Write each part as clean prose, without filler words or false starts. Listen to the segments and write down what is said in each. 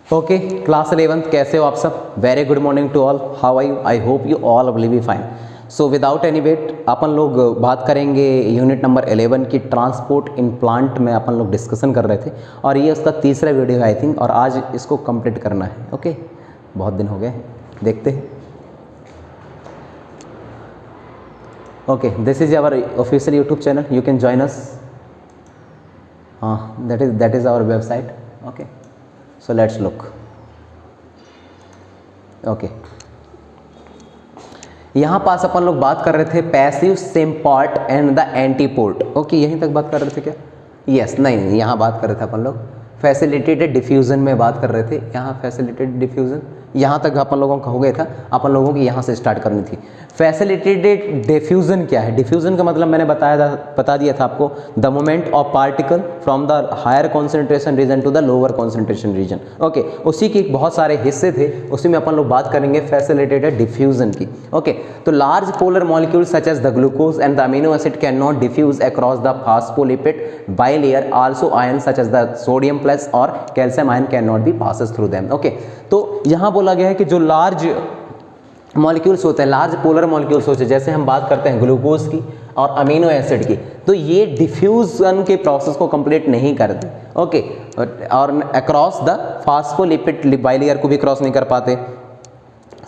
Okay, class 11th, कैसे हो आप सब? Very good morning to all, how are you? I hope you all will be fine. So without any wait अपन लोग बात करेंगे यूनिट नंबर 11 की ट्रांसपोर्ट इन प्लांट में अपन लोग डिस्कशन कर रहे थे और ये उसका तीसरा वीडियो है आई थिंक, और आज इसको कंप्लीट करना है। ओके, बहुत दिन हो गए, देखते हैं। Okay, this is our official YouTube channel, you can join us. हाँ, that is our website. Okay, so let's look. Okay, यहाँ पास अपन लोग बात कर रहे थे passive symport and the antiport. Okay, यहीं तक बात कर रहे थे क्या? यस, नहीं, यहाँ बात कर रहे थे अपन लोग फैसिलिटेटेड डिफ्यूज़न में बात कर रहे थे। यहाँ फैसिलिटेटेड डिफ्यूज़न यहाँ तक अपन लोगों का हो गया था, अपन लोगों की यहाँ से स्टार्ट करनी थी। फैसिलिटेटेड डिफ्यूज़न क्या है? डिफ्यूज़न का मतलब मैंने बता दिया था आपको, the movement of particle from the higher concentration region to the lower concentration region. Okay, उसी के बहुत सारे हिस्से थे, उसी में अपन लोग बात करेंगे फैसिलिटेटेड डिफ्यूज़न की। ओके, तो large polar molecules such as the glucose and the amino acid can not diffuse across the phospholipid bilayer, also ion such as the sodium plus और calcium ion can not be passes through them. Okay, तो यहाँ बोला गया है कि जो large molecules होते हैं, लार्ज पोलर मॉलिक्यूल्स होते हैं, जैसे हम बात करते हैं ग्लूकोज की और अमीनो एसिड की, तो ये डिफ्यूजन के प्रोसेस को कंप्लीट नहीं करते। ओके, और अक्रॉस द फास्फोलिपिड बाइलेयर को भी क्रॉस नहीं कर पाते।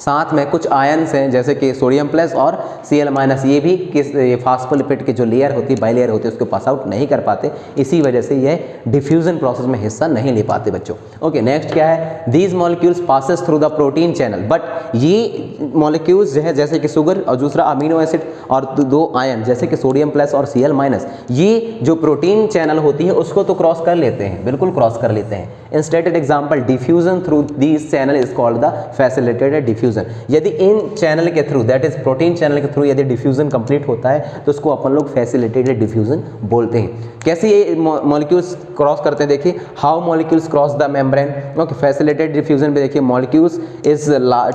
साथ में कुछ आयन्स हैं जैसे कि सोडियम प्लस और Cl माइनस, ये भी ये फास्फोलिपिड की जो लेयर होती है, बाइलेयर होती है, उसको पास आउट नहीं कर पाते। इसी वजह से ये डिफ्यूजन प्रोसेस में हिस्सा नहीं ले पाते बच्चों। ओके, नेक्स्ट क्या है? These molecules passes through the protein channel, but ये मॉलिक्यूल्स जो है जैसे कि शुगर और दूसरा अमीनो एसिड और दो आयन जैसे कि सोडियम प्लस और Cl माइनस, ये जो प्रोटीन चैनल होती है उसको तो क्रॉस कर लेते हैं, बिल्कुल क्रॉस कर लेते हैं। Instated example, diffusion through these channel is called the facilitated diffusion. यदि इन चैनल के through, that is protein channel के थ्रू यदि डिफ्यूजन कंप्लीट होता है तो उसको अपन लोग फैसिलिटेटेड डिफ्यूजन बोलते हैं। कैसे ये मॉलिक्यूल्स क्रॉस करते हैं? देखिए, how molecules cross the membrane. Okay, facilitated diffusion में देखिए, मॉलिक्यूल्स इज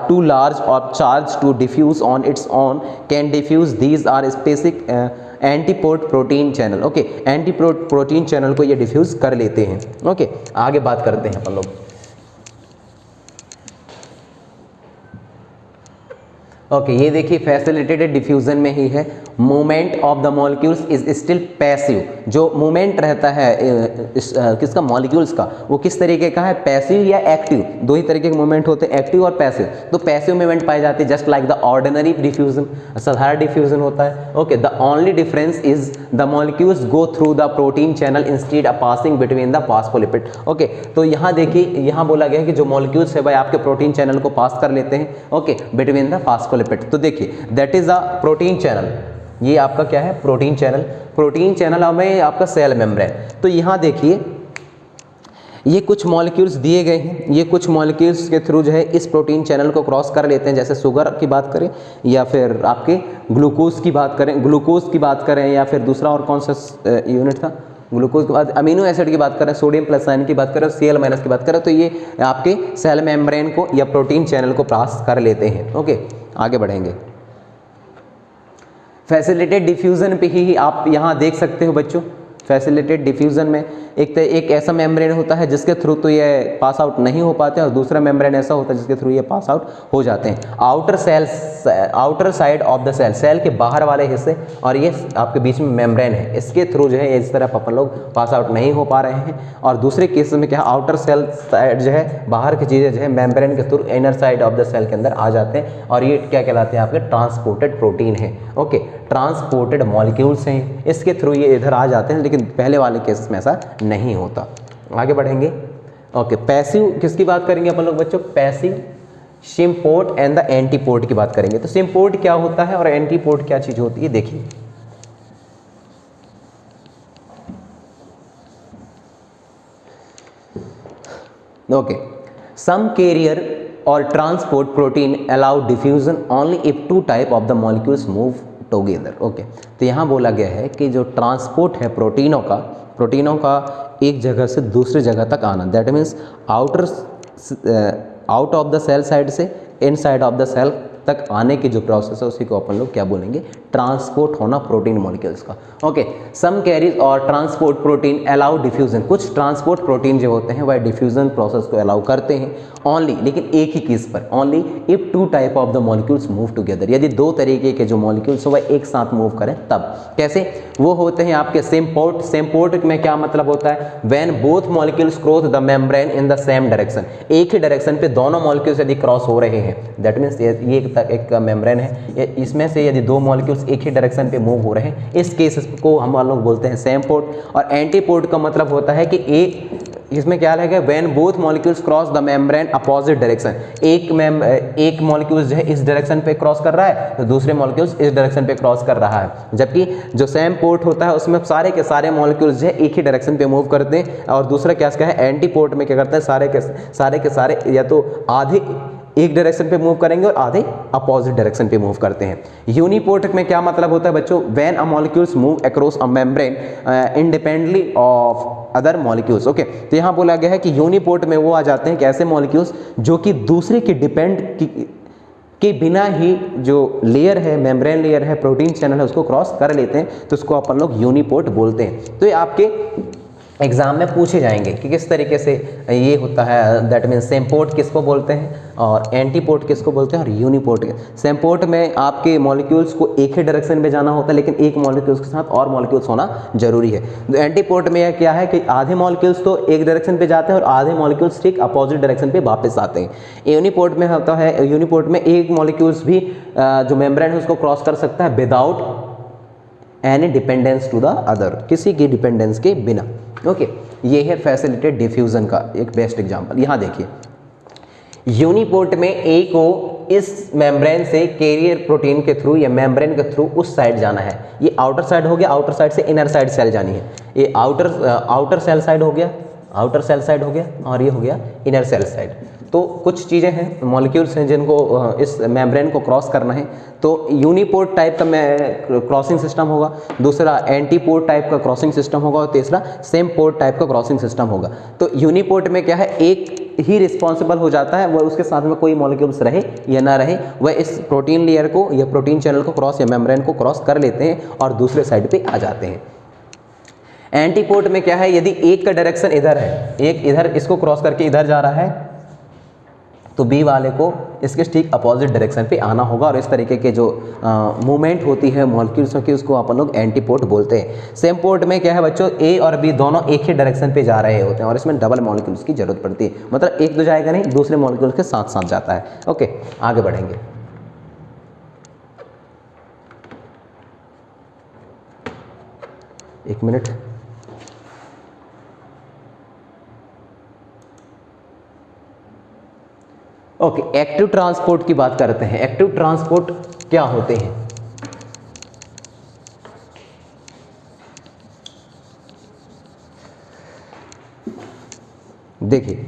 टू लार्ज और charge to diffuse on its on can diffuse, these are specific antiport protein channel. Okay, antiport protein channel को ये diffuse कर लेते हैं। Okay, आगे बात करते हैं अपन लोग। ओके, ये देखिए फैसिलिटेटेड डिफ्यूजन में ही है, movement of the molecules is still passive. जो मूवमेंट रहता है किसका? मॉलिक्यूल्स का, वो किस तरीके का है? पैसिव या एक्टिव, दो ही तरीके के मूवमेंट होते हैं, एक्टिव और पैसिव। तो पैसिव मूवमेंट पाए जाते हैं just like the ordinary diffusion, साधारण डिफ्यूजन होता है। Okay, the only difference is the molecules go through the protein channel instead of passing between the phospholipid. Okay, तो यहाँ देखिए, यहाँ बोला गया है कि जो मॉलिक्यूल्स है भाई आपके प्रोटीन चैनल को पास कर लेते हैं। Okay, between the phospholipid. तो देखिए, that is the protein channel, ये आपका क्या है? Protein channel. प्रोटीन चैनल में आपका सेल मेम्ब्रेन। तो यहाँ देखिए, ये कुछ मॉलिक्यूल्स दिए गए हैं, ये कुछ मॉलिक्यूल्स के थ्रू जो है इस प्रोटीन चैनल को क्रॉस कर लेते हैं। जैसे शुगर की बात करें या फिर आपके ग्लूकोज की बात करें, या फिर दूसरा और कौन सा यूनिट था? ग्लूकोज के बाद अमीनो एसिड की बात करें, सोडियम प्लस आयन की बात करें, Cl माइनस की बात करें, तो ये आपके सेल मेम्ब्रेन को या प्रोटीन चैनल को पास कर लेते हैं। ओके, आगे बढ़ेंगे। फैसिलिटेटेड डिफ्यूज़न पे ही आप यहाँ देख सकते हो बच्चों, फैसिलिटेटेड डिफ्यूज़न में एक ऐसा मेम्ब्रेन होता है जिसके थ्रू तो ये पास आउट नहीं हो पाते, और दूसरा मेम्ब्रेन ऐसा होता है जिसके थ्रू ये पास आउट हो जाते हैं। Outer side of the cell, cell के बाहर वाले हिस्से, और ये आपके बीच में मेम्ब्रेन है, इसके थ्रू जो है इस तरफ अपन लोग पास आउट नहीं हो पा रहे हैं। और दूसरे केस में क्या, आउटर सेल साइड जो है, बाहर की चीज़ें जो है मेम्ब्रेन के through inner side of the cell के अंदर आ जाते हैं, और ये क्या कहलाते हैं? आपके ट्रांसपोर्टेड प्रोटीन है। ओके, ट्रांसपोर्टेड मॉलिक्यूल्स हैं, इसके थ्रू ये इधर आ जाते हैं, लेकिन पहले वाले केस में ऐसा नहीं होता। आगे बढ़ेंगे। ओके, पैसिव किसकी बात करेंगे अपन लोग बच्चों? Passive symport and the antiport की बात करेंगे। तो सिम्पोर्ट क्या होता है और एंटीपोर्ट क्या चीज होती है? देखिए, ओके, सम कैरियर और transport protein allow diffusion only if two type of the molecules move together. Okay, तो यहाँ बोला गया है कि जो ट्रांसपोर्ट है प्रोटीनों का एक जगह से दूसरी जगह तक आना, that means out of the sell side से इन साइड ऑफ द सेल तक आने की जो प्रोसेस है उसी को अपन लोग क्या बोलेंगे, ट्रांसपोर्ट होना प्रोटीन मॉलिक्यूल्स का। ओके, सम कैरीज और ट्रांसपोर्ट प्रोटीन अलाउ डिफ्यूजन, कुछ ट्रांसपोर्ट प्रोटीन जो होते हैं वह डिफ्यूजन प्रोसेस को अलाउ करते हैं ओनली, लेकिन एक ही केस पर, only if two type of the molecules move together, यदि दो तरीके के जो मॉलिक्यूल्स हो वह एक साथ मूव करें तब। कैसे? वो होते हैं आपके सेम पोर्ट। सेम पोर्ट में क्या मतलब होता है, when both molecules cross the membrane in the same direction, एक ही डायरेक्शन पे दोनों मॉलिक्यूल्स यदि क्रॉस हो रहे हैं, दैट मीन्स ये एक मेम्ब्रेन है, इसमें से यदि दो मॉलिक्यूल्स एक ही डायरेक्शन पे मूव हो रहे हैं, इस केस को हम लोग बोलते हैं सेम पोर्ट। और एंटी पोर्ट का मतलब होता है कि इसमें क्या लगेगा, when both molecules cross the membrane opposite direction, एक मॉलिक्यूल जो है इस डायरेक्शन पे क्रॉस कर रहा है तो दूसरे मॉलिक्यूल्स इस डायरेक्शन पे क्रॉस कर रहा है, जबकि जो सेम पोर्ट होता है उसमें सारे के सारे मॉलिक्यूल्स जो है एक ही डायरेक्शन पे मूव करते हैं। और दूसरा क्या है, एंटी पोर्ट में क्या करते हैं, सारे के सारे या तो आधे एक डायरेक्शन पे मूव करेंगे और आधे अपोजिट डायरेक्शन पे मूव करते हैं। यूनिपोर्ट में क्या मतलब होता है बच्चों, when a molecules move across a membrane independently of other molecules. Okay, तो यहाँ बोला गया है कि यूनिपोर्ट में वो आ जाते हैं कि ऐसे मॉलिक्यूल्स जो कि दूसरे के के बिना ही जो लेयर है, मेम्ब्रेन लेयर है, प्रोटीन चैनल है, उसको क्रॉस कर लेते हैं, तो उसको अपन लोग यूनिपोर्ट बोलते हैं। तो ये आपके एग्जाम में पूछे जाएंगे कि किस तरीके से ये होता है, दैट मीन्स सेम पोर्ट किसको बोलते हैं और एंटी पोर्ट किसको बोलते हैं और यूनिपोर्ट। सेम पोर्ट में आपके मॉलिक्यूल्स को एक ही डायरेक्शन में जाना होता है, लेकिन एक मॉलिक्यूल्स के साथ और मॉलिक्यूल्स होना जरूरी है। तो एंटी पोर्ट में यह क्या है कि आधे मॉलिक्यूल्स तो एक डायरेक्शन पे जाते हैं और आधे मॉलिक्यूल्स ठीक अपोजिट डायरेक्शन पे वापस आते हैं। यूनिपोर्ट में होता है, यूनिपोर्ट में एक मॉलिक्यूल्स भी जो मेम्ब्रेन है उसको क्रॉस कर सकता है without any dependence to the other, किसी की डिपेंडेंस के बिना। ओके, ये है फैसिलिटेड डिफ्यूजन का एक बेस्ट एग्जांपल। यहाँ देखिए, यूनिपोर्ट में ए को इस मेम्ब्रेन से कैरियर प्रोटीन के थ्रू या मेम्ब्रेन के थ्रू उस साइड जाना है। ये आउटर साइड हो गया, आउटर साइड से इनर साइड सेल जानी है। ये आउटर सेल साइड हो गया, आउटर सेल साइड हो गया, और ये हो गया इनर सेल साइड। तो कुछ चीज़ें हैं, मॉलिक्यूल्स हैं जिनको इस मेम्ब्रेन को क्रॉस करना है, तो यूनिपोर्ट टाइप का क्रॉसिंग सिस्टम होगा, दूसरा एंटीपोर्ट टाइप का क्रॉसिंग सिस्टम होगा, और तीसरा सेम पोर्ट टाइप का क्रॉसिंग सिस्टम होगा। तो यूनिपोर्ट में क्या है, एक ही रिस्पॉन्सिबल हो जाता है, वह उसके साथ में कोई मॉलिक्यूल्स रहे या ना रहे, वह इस प्रोटीन लेयर को या प्रोटीन चैनल को क्रॉस या मेम्ब्रेन को क्रॉस कर लेते हैं और दूसरे साइड पे आ जाते हैं। एंटीपोर्ट में क्या है, यदि एक का डायरेक्शन इधर है, एक इधर इसको क्रॉस करके इधर जा रहा है, तो बी वाले को इसके ठीक अपोजिट डायरेक्शन पे आना होगा, और इस तरीके के जो मूवमेंट होती है मॉलिक्यूल्स की उसको अपन लोग एंटीपोर्ट बोलते हैं। सेम पोर्ट में क्या है बच्चों, ए और बी दोनों एक ही डायरेक्शन पे जा रहे होते हैं और इसमें डबल मॉलिक्यूल्स की जरूरत पड़ती है, मतलब एक तो जाएगा नहीं, दूसरे मॉलिक्यूल्स के साथ साथ जाता है। ओके, आगे बढ़ेंगे। एक मिनट, ओके, एक्टिव ट्रांसपोर्ट की बात करते हैं। एक्टिव ट्रांसपोर्ट क्या होते हैं? देखिए,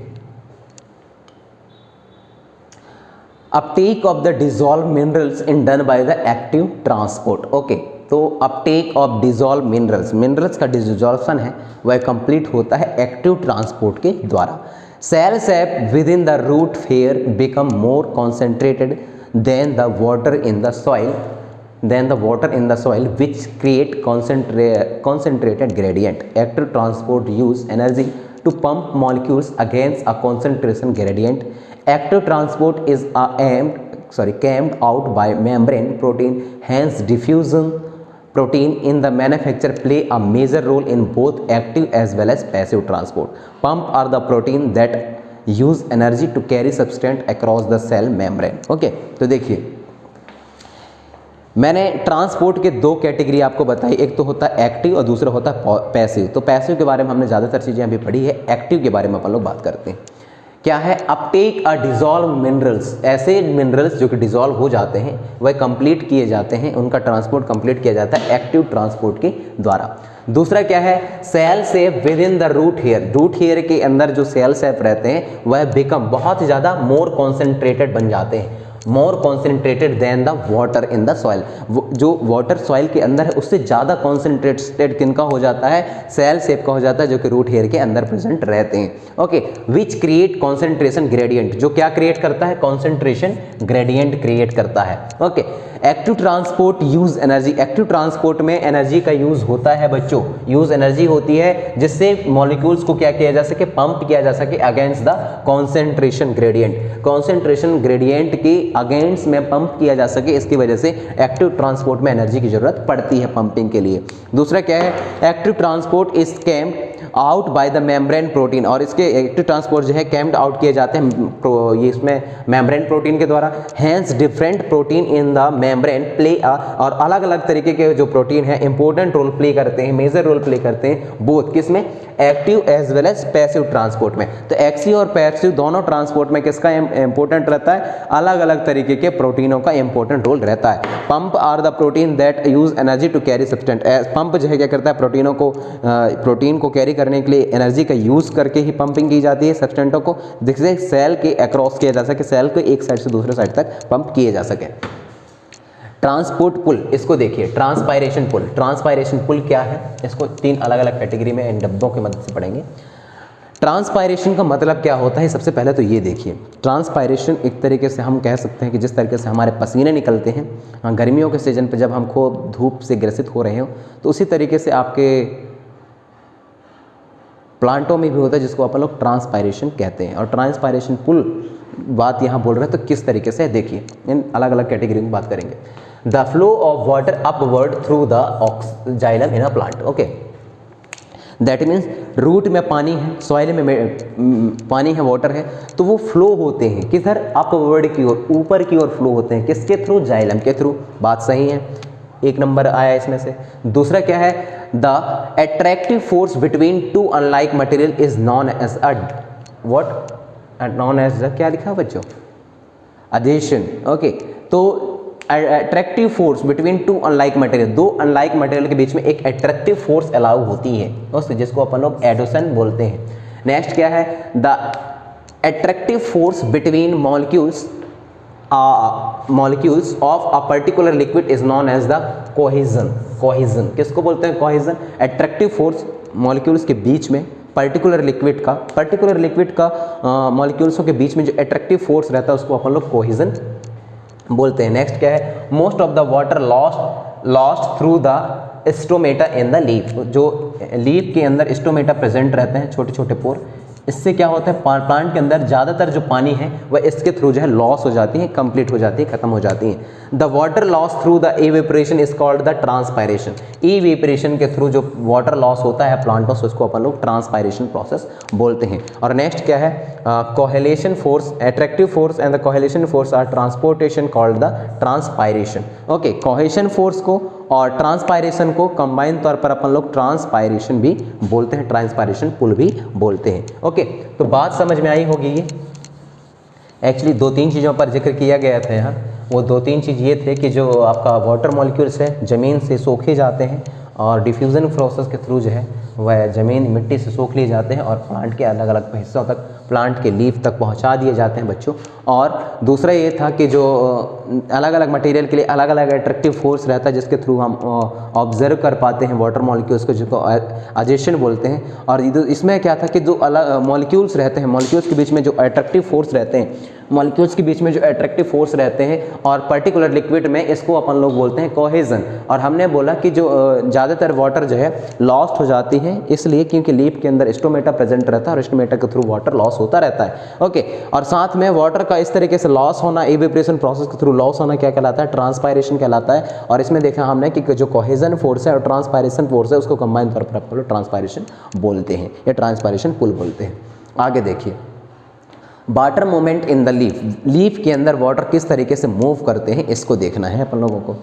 Uptake of the dissolve minerals in done by the active transport. Okay, तो अपटेक ऑफ डिसॉल्व मिनरल्स का डिसॉल्यूशन है वह कंप्लीट होता है एक्टिव ट्रांसपोर्ट के द्वारा। Cell sap within the root hair become more concentrated than the water in the soil, which create concentrated gradient. Active transport use energy to pump molecules against a concentration gradient. Active transport is camped out by membrane protein, hence diffusion protein in the manufacture play a major role in both active as well as passive transport. Pump are the protein that use energy to carry substance across the cell membrane. Okay, तो देखिए, मैंने transport के दो category आपको बताई, एक तो होता है एक्टिव और दूसरा होता है पैसिव। तो पैसिव के बारे में हमने ज़्यादातर चीज़ें अभी पढ़ी है, एक्टिव के बारे में अपन लोग बात करते हैं। क्या है, अपटेक अ डिसॉल्व मिनरल्स, ऐसे मिनरल्स जो कि डिसॉल्व हो जाते हैं वह कंप्लीट किए जाते हैं, उनका ट्रांसपोर्ट कंप्लीट किया जाता है एक्टिव ट्रांसपोर्ट के द्वारा। दूसरा क्या है, cell sap within the root hair के अंदर जो सेल सेप रहते हैं वह बिकम बहुत ज़्यादा मोर कॉन्सेंट्रेटेड बन जाते हैं, more concentrated than the water in the soil. जो वाटर सॉइल के अंदर है उससे ज़्यादा कॉन्सेंट्रेटेड किनका हो जाता है, सेल शेप का हो जाता है, जो कि रूट हेयर के अंदर प्रेजेंट रहते हैं। Okay, which create concentration gradient, जो क्या क्रिएट करता है, कॉन्सेंट्रेशन ग्रेडियंट क्रिएट करता है। Okay, active transport use energy, active transport में एनर्जी का यूज होता है बच्चों, यूज एनर्जी होती है जिससे मॉलिक्यूल्स को क्या किया जा सके, पंप किया जा सके against the concentration gradient, concentration gradient के अगेंस्ट में पंप किया जा सके, इसकी वजह से एक्टिव ट्रांसपोर्ट में एनर्जी की जरूरत पड़ती है पंपिंग के लिए। दूसरा क्या है, active transport is carried out by the membrane protein, और इसके एक्टिव ट्रांसपोर्ट जो है कैम्ड आउट किए जाते हैं ये इसमें मेम्ब्रेन प्रोटीन के द्वारा। Hence different protein in the membrane play और अलग अलग तरीके के जो प्रोटीन है इंपॉर्टेंट रोल प्ले करते हैं, मेजर रोल प्ले करते हैं बोथ किसमें, active as well as passive transport में। तो एक्टिव और पैसिव दोनों ट्रांसपोर्ट में किसका इंपॉर्टेंट रहता है, अलग अलग तरीके के प्रोटीनों का इंपॉर्टेंट रोल रहता है। Pump are the protein that use energy to carry substance, pump जो है क्या करता है, प्रोटीन को कैरी करने के लिए एनर्जी का यूज करके ही पंपिंग की जाती है सब्सटेंटों को, जिससे सेल के अक्रॉस किया जा सके, सेल को एक साइड से दूसरे साइड तक पंप किए जा सके। ट्रांसपोर्ट पुल, इसको देखिए, ट्रांसपायरेशन पुल, ट्रांसपायरेशन पुल क्या है, इसको तीन अलग अलग कैटेगरी में इन डब्बों की मदद से पढ़ेंगे। ट्रांसपायरेशन का मतलब क्या होता है, सबसे पहले तो ये देखिए, ट्रांसपायरेशन एक तरीके से हम कह सकते हैं कि जिस तरीके से हमारे पसीने निकलते हैं गर्मियों के सीजन पे जब हम खूब धूप से ग्रसित हो रहे हो, तो उसी तरीके से आपके प्लांटों में भी होता है, जिसको अपन लोग ट्रांसपायरेशन कहते हैं। और ट्रांसपायरेशन पुल बात यहाँ बोल रहे हैं तो किस तरीके से, देखिए इन अलग अलग कैटेगरी में बात करेंगे। The flow of water upward through the xylem in a plant, okay, that means root में पानी है, सॉइल में पानी है, वाटर है, तो वो फ्लो होते हैं किधर, अपवर्ड की ओर, ऊपर की ओर फ्लो होते हैं, किसके थ्रू, जाइलम के थ्रू। बात सही है, एक नंबर आया इसमें से। दूसरा क्या है, the attractive force between two unlike material is known as a what, known as the, क्या लिखा है बच्चों, अडेशन। ओके, तो attractive force between two unlike material, दो अनलाइक मटेरियल के बीच में एक अट्रैक्टिव फोर्स अलाउ होती है दोस्तों, जिसको अपन लोग एडोसन बोलते हैं। नेक्स्ट क्या है, the attractive force between molecules of a particular liquid is known as the cohesion. Cohesion किसको बोलते हैं, कोहेजन, अट्रैक्टिव फोर्स मॉलिक्यूल्स के बीच में पर्टिकुलर लिक्विड का मॉलिक्यूल्सों के बीच में जो अट्रैक्टिव फोर्स रहता है उसको अपन लोग कोहेजन बोलते हैं। नेक्स्ट क्या है, most of the water lost through the stomata in the leaf, जो लीफ के अंदर स्टोमेटा प्रेजेंट रहते हैं, छोटे छोटे पोर, इससे क्या होता है, प्लांट के अंदर ज़्यादातर जो पानी है वह इसके थ्रू जो है लॉस हो जाती है, कंप्लीट हो जाती है, खत्म हो जाती है। The water loss through the evaporation is called the transpiration, evaporation के थ्रू जो वाटर लॉस होता है प्लांटों से उसको अपन लोग ट्रांसपायरेशन प्रोसेस बोलते हैं। और नेक्स्ट क्या है, cohesion force, attractive force and the cohesion force are transportation called the transpiration. Okay, cohesion force को और ट्रांसपायरेशन को कंबाइन तौर पर अपन लोग ट्रांसपायरेशन भी बोलते हैं, ट्रांसपायरेशन पुल भी बोलते हैं। ओके, तो बात समझ में आई होगी। ये एक्चुअली दो तीन चीज़ों पर जिक्र किया गया था यहाँ, वो दो तीन चीज़ ये थे कि जो आपका वाटर मॉलिक्यूल्स है ज़मीन से सोखे जाते हैं और डिफ्यूज़न प्रोसेस के थ्रू जो है वह ज़मीन मिट्टी से सोख लिए जाते हैं और प्लांट के अलग अलग हिस्सों तक, प्लांट के लीफ तक पहुंचा दिए जाते हैं बच्चों। और दूसरा ये था कि जो अलग अलग मटेरियल के लिए अलग अलग अट्रैक्टिव फोर्स रहता है जिसके थ्रू हम ऑब्जर्व कर पाते हैं वाटर मॉलिक्यूल्स को, जिसको अजेशन बोलते हैं। और इसमें क्या था कि जो अलग मॉलिक्यूल्स रहते हैं, मॉलिक्यूल्स के बीच में जो अट्रैक्टिव फोर्स रहते हैं, मॉलिक्यूल्स के बीच में जो अट्रैक्टिव फोर्स रहते हैं और पर्टिकुलर लिक्विड में, इसको अपन लोग बोलते हैं कोहेजन। और हमने बोला कि जो ज़्यादातर वाटर जो है लॉस्ट हो जाती है इसलिए क्योंकि लीफ के अंदर स्टोमेटा प्रेजेंट रहता है और स्टोमेटा के थ्रू वाटर लॉस होता रहता है। ओके, और साथ में वाटर का इस तरीके से लॉस होना, इवेपोरेशन प्रोसेस के थ्रू लॉस होना क्या कहलाता है, ट्रांसपायरेशन कहलाता है। और इसमें देखा हमने कि जो कोहेजन फोर्स है और ट्रांसपायरेशन फोर्स है उसको कंबाइन तौर पर अपन लोग ट्रांसपायरेशन बोलते हैं या ट्रांसपायरेशन पुल बोलते हैं। आगे देखिए, water movement in the leaf, leaf के अंदर वाटर किस तरीके से मूव करते हैं इसको देखना है अपन लोगों को।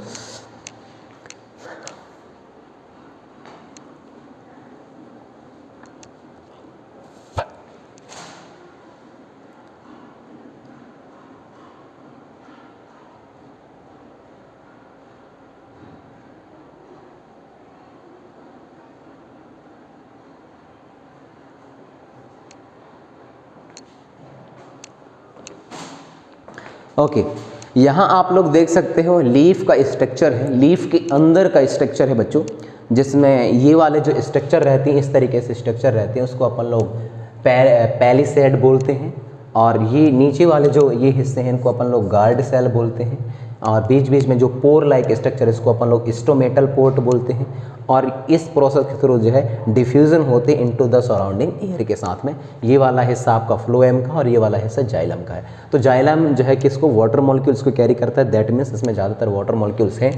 ओके, यहाँ आप लोग देख सकते हो लीफ का स्ट्रक्चर है, लीफ के अंदर का स्ट्रक्चर है बच्चों, जिसमें ये वाले जो स्ट्रक्चर रहती हैं, इस तरीके से स्ट्रक्चर रहते हैं, उसको अपन लोग पैलिसेड बोलते हैं। और ये नीचे वाले जो ये हिस्से हैं इनको अपन लोग गार्ड सेल बोलते हैं। और बीच बीच में जो पोर लाइक स्ट्रक्चर, इसको अपन लोग स्टोमेटल पोर्ट बोलते हैं। और इस प्रोसेस के थ्रू जो है डिफ्यूज़न होते इनटू द सराउंडिंग एयर के साथ में। ये वाला हिस्सा आपका फ्लोएम का और ये वाला हिस्सा जाइलम का है। तो जाइलम जो है किसको, वाटर मॉलिक्यूल्स को कैरी करता है, दैट मीन्स इसमें ज़्यादातर वाटर मॉलिक्यूल्स हैं।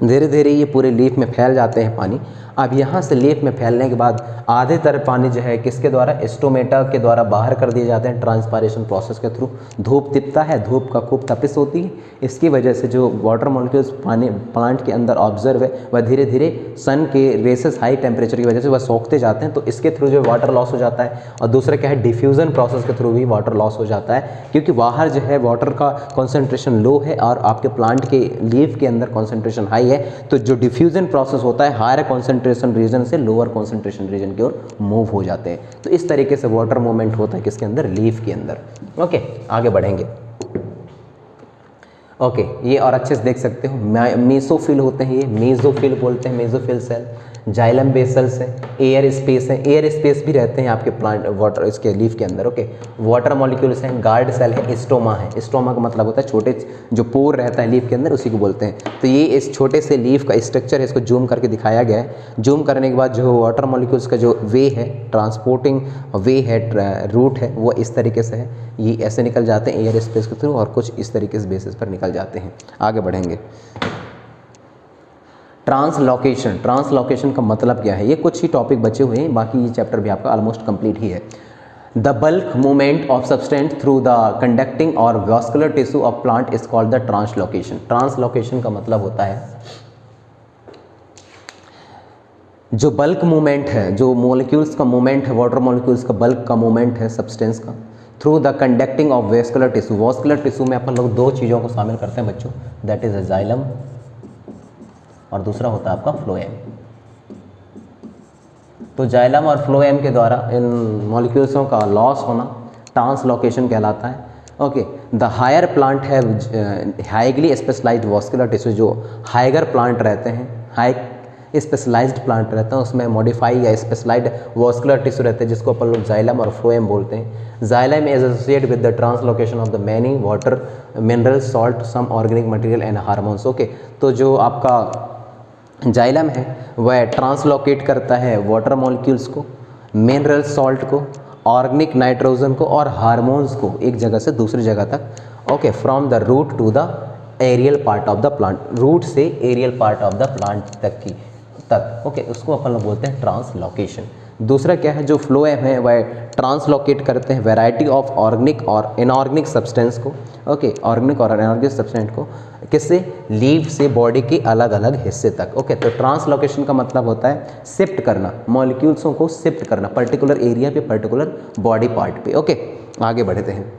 धीरे धीरे ये पूरे लीफ में फैल जाते हैं पानी। अब यहाँ से लीफ में फैलने के बाद आधे तरफ पानी जो है किसके द्वारा, स्टोमेटा के द्वारा बाहर कर दिए जाते हैं ट्रांसपायरेशन प्रोसेस के थ्रू। धूप तिपता है, धूप का खूब तपिश होती है, इसकी वजह से जो वाटर मॉलिक्यूल्स पानी प्लांट के अंदर ऑब्जर्व है वह धीरे धीरे सन के रेसेस हाई टेम्परेचर की वजह से वह सोखते जाते हैं। तो इसके थ्रू जो वाटर लॉस हो जाता है। और दूसरा क्या है, डिफ्यूज़न प्रोसेस के थ्रू भी वाटर लॉस हो जाता है, क्योंकि बाहर जो है वाटर का कॉन्सेंट्रेशन लो है और आपके प्लांट के लीफ के अंदर कॉन्सेंट्रेशन हाई है। तो जो डिफ्यूज़न प्रोसेस होता है हायर कॉन्सेंट्रेशन रीजन से लोअर कॉन्सेंट्रेशन रीजन की ओर मूव हो जाते हैं। तो इस तरीके से वाटर मूवमेंट होता है किसके अंदर, लीफ के अंदर। ओके, आगे बढ़ेंगे। ओके, ये और अच्छे से देख सकते हो मेसोफिल होते हैं, ये मेसोफिल बोलते हैं, मेसोफिल सेल। जाइलम बेसल्स है, एयर स्पेस है, एयर स्पेस भी रहते हैं आपके प्लांट वाटर इसके लीफ के अंदर। ओके, वाटर मॉलिक्यूल्स हैं, गार्ड सेल है, स्टोमा है। स्टोमा का मतलब होता है छोटे जो पोर रहता है लीफ के अंदर, उसी को बोलते हैं। तो ये इस छोटे से लीफ का स्ट्रक्चर है, इसको जूम करके दिखाया गया है। जूम करने के बाद जो वाटर मॉलिक्यूल्स का जो वे है, ट्रांसपोर्टिंग वे है, रूट है, वो इस तरीके से है। ये ऐसे निकल जाते हैं एयर स्पेस के थ्रू और कुछ इस तरीके से बेसिस पर निकल जाते हैं। आगे बढ़ेंगे। ट्रांसलोकेशन, ट्रांसलोकेशन का मतलब क्या है, ये कुछ ही टॉपिक बचे हुए हैं, बाकी ये चैप्टर भी आपका ऑलमोस्ट कंप्लीट ही है। The bulk movement of substance through the conducting or vascular tissue of plant is called the translocation. Translocation का मतलब होता है जो बल्क मूवमेंट है, जो मॉलिक्यूल्स का मूवमेंट है, वाटर मॉलिक्यूल्स का बल्क का मूवमेंट है सब्सटेंस का, through the conducting of vascular tissue. Vascular tissue में अपन लोग दो चीज़ों को शामिल करते हैं बच्चों, दैट इज जाइलम और दूसरा होता है आपका फ्लोएम। तो जाइलम और फ्लोएम के द्वारा इन मॉलिक्यूल्सों का लॉस होना ट्रांसलोकेशन कहलाता है। Okay, the higher plant have highly specialized vascular tissue. जो हाइगर प्लांट रहते हैं, हाई स्पेशलाइज्ड प्लांट रहते हैं, उसमें मॉडिफाई या स्पेशलाइज्ड वैस्कुलर टिश्यू रहते हैं, जिसको अपन लोग जाइलम और फ्लोएम बोलते हैं। Xylem is associated with the translocation of the many water minerals, salt, some organic material and hormones. Okay, तो जो आपका जाइलम है वह ट्रांसलोकेट करता है वाटर मॉलिक्यूल्स को, मिनरल सॉल्ट को, ऑर्गेनिक नाइट्रोजन को और हार्मोन्स को एक जगह से दूसरी जगह तक। Okay, from the root to the aerial part of the plant, root से aerial part of the plant तक। ओके, उसको अपन लोग बोलते हैं ट्रांसलोकेशन। दूसरा क्या है, जो फ्लोएम है वह ट्रांसलोकेट करते हैं वैरायटी ऑफ ऑर्गेनिक और इनऑर्गेनिक सब्सटेंस को। ओके, ऑर्गेनिक और इनऑर्गेनिक सब्सटेंस को किससे, लीफ से बॉडी के अलग अलग हिस्से तक। ओके, तो ट्रांसलोकेशन का मतलब होता है शिफ्ट करना, मॉलिक्यूल्सों को शिफ्ट करना पर्टिकुलर एरिया पे, पर्टिकुलर बॉडी पार्ट पे। ओके, आगे बढ़ते हैं।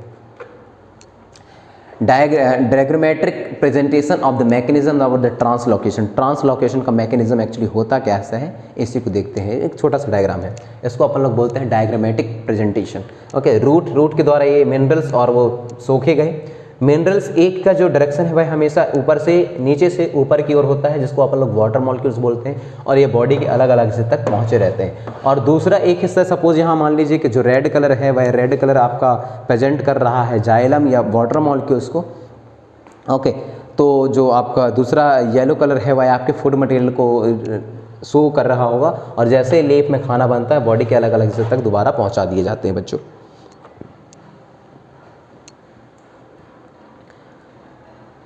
Diagrammatic presentation of the mechanism of the translocation. Translocation का मैकेनिज्म एक्चुअली होता कैसा है, इसी को देखते हैं। एक छोटा सा डायग्राम है, इसको अपन लोग बोलते हैं डायग्रामेटिक प्रेजेंटेशन। ओके, रूट के द्वारा ये मिनरल्स और वो सोखे गए मिनरल्स, एक का जो डायरेक्शन है वह हमेशा ऊपर से नीचे से ऊपर की ओर होता है, जिसको अपन लोग वाटर मॉलिक्यूल्स बोलते हैं, और ये बॉडी के अलग अलग हिस्से तक पहुंचे रहते हैं। और दूसरा एक हिस्सा, सपोज यहाँ मान लीजिए कि जो रेड कलर है वह रेड कलर आपका प्रेजेंट कर रहा है जाइलम या वाटर मॉलिक्यूल्स को। ओके, तो जो आपका दूसरा येलो कलर है वह आपके फूड मटेरियल को शो कर रहा होगा, और जैसे लीफ में खाना बनता है बॉडी के अलग अलग हिस्से तक दोबारा पहुँचा दिए जाते हैं बच्चों।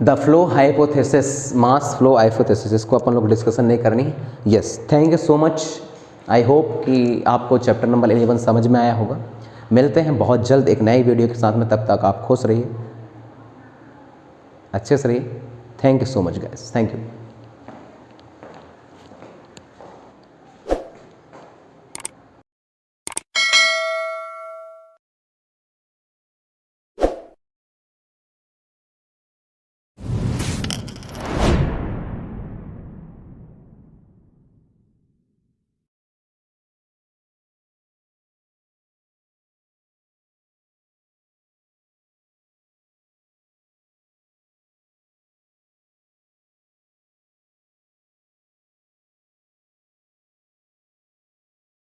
The flow hypothesis, mass flow hypothesis, इसको अपन लोग डिस्कशन नहीं करनी। Yes, thank you so much. I hope कि आपको चैप्टर नंबर 11 समझ में आया होगा। मिलते हैं बहुत जल्द एक नई वीडियो के साथ में, तब तक आप खुश रहिए, अच्छे से रहिए। Thank you so much guys, thank you.